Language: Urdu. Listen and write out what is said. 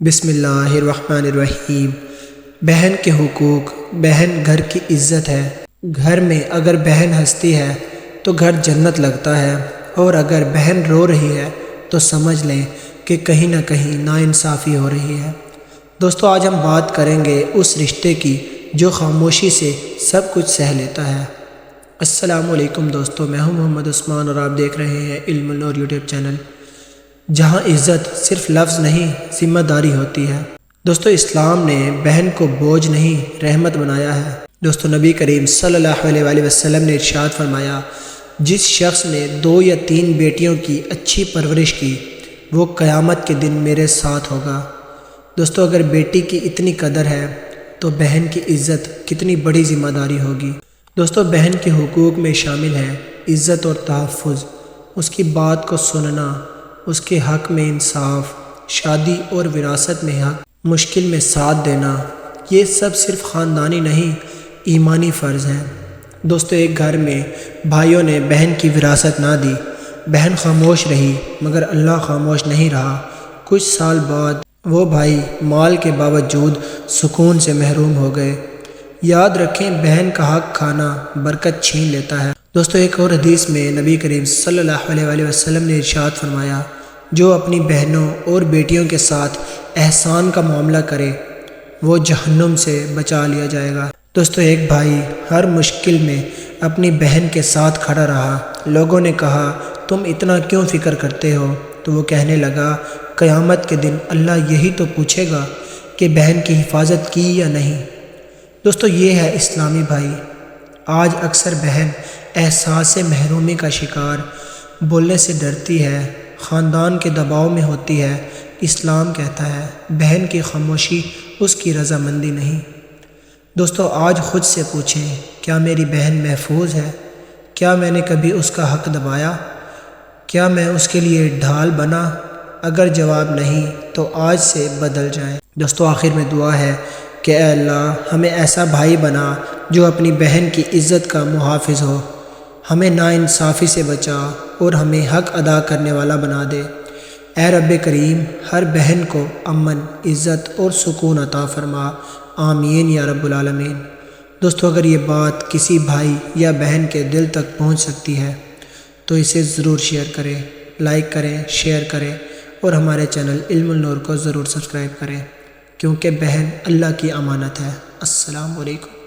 بسم اللہ الرحمن الرحیم۔ بہن کے حقوق۔ بہن گھر کی عزت ہے۔ گھر میں اگر بہن ہنستی ہے تو گھر جنت لگتا ہے، اور اگر بہن رو رہی ہے تو سمجھ لیں کہ کہیں نہ کہیں ناانصافی ہو رہی ہے۔ دوستو، آج ہم بات کریں گے اس رشتے کی جو خاموشی سے سب کچھ سہ لیتا ہے۔ السلام علیکم دوستو، میں ہوں محمد عثمان اور آپ دیکھ رہے ہیں علم النور یوٹیوب چینل، جہاں عزت صرف لفظ نہیں ذمہ داری ہوتی ہے۔ دوستو، اسلام نے بہن کو بوجھ نہیں رحمت بنایا ہے۔ دوستو، نبی کریم صلی اللہ علیہ وآلہ وسلم نے ارشاد فرمایا، جس شخص نے 2 یا 3 بیٹیوں کی اچھی پرورش کی وہ قیامت کے دن میرے ساتھ ہوگا۔ دوستو، اگر بیٹی کی اتنی قدر ہے تو بہن کی عزت کتنی بڑی ذمہ داری ہوگی۔ دوستو، بہن کے حقوق میں شامل ہے عزت اور تحفظ، اس کی بات کو سننا، اس کے حق میں انصاف، شادی اور وراثت میں حق، مشکل میں ساتھ دینا۔ یہ سب صرف خاندانی نہیں، ایمانی فرض ہیں۔ دوستو، ایک گھر میں بھائیوں نے بہن کی وراثت نہ دی۔ بہن خاموش رہی، مگر اللہ خاموش نہیں رہا۔ کچھ سال بعد وہ بھائی مال کے باوجود سکون سے محروم ہو گئے۔ یاد رکھیں، بہن کا حق کھانا برکت چھین لیتا ہے۔ دوستو، ایک اور حدیث میں نبی کریم صلی اللہ علیہ وآلہ وسلم نے ارشاد فرمایا، جو اپنی بہنوں اور بیٹیوں کے ساتھ احسان کا معاملہ کرے وہ جہنم سے بچا لیا جائے گا۔ دوستو، ایک بھائی ہر مشکل میں اپنی بہن کے ساتھ کھڑا رہا۔ لوگوں نے کہا، تم اتنا کیوں فکر کرتے ہو؟ تو وہ کہنے لگا، قیامت کے دن اللہ یہی تو پوچھے گا کہ بہن کی حفاظت کی یا نہیں۔ دوستو، یہ ہے اسلامی بھائی۔ آج اکثر بہن احساس محرومی کا شکار، بولنے سے ڈرتی ہے، خاندان کے دباؤ میں ہوتی ہے۔ اسلام کہتا ہے، بہن کی خاموشی اس کی رضامندی نہیں۔ دوستو، آج خود سے پوچھیں، کیا میری بہن محفوظ ہے؟ کیا میں نے کبھی اس کا حق دبایا؟ کیا میں اس کے لیے ڈھال بنا؟ اگر جواب نہیں تو آج سے بدل جائیں۔ دوستو، آخر میں دعا ہے کہ اے اللہ، ہمیں ایسا بھائی بنا جو اپنی بہن کی عزت کا محافظ ہو، ہمیں ناانصافی سے بچا اور ہمیں حق ادا کرنے والا بنا دے۔ اے رب کریم، ہر بہن کو امن، عزت اور سکون عطا فرما، آمین یا رب العالمین۔ دوستو، اگر یہ بات کسی بھائی یا بہن کے دل تک پہنچ سکتی ہے تو اسے ضرور شیئر کریں، لائک کریں، شیئر کریں، اور ہمارے چینل علم النور کو ضرور سبسکرائب کریں، کیونکہ بہن اللہ کی امانت ہے۔ السلام علیکم۔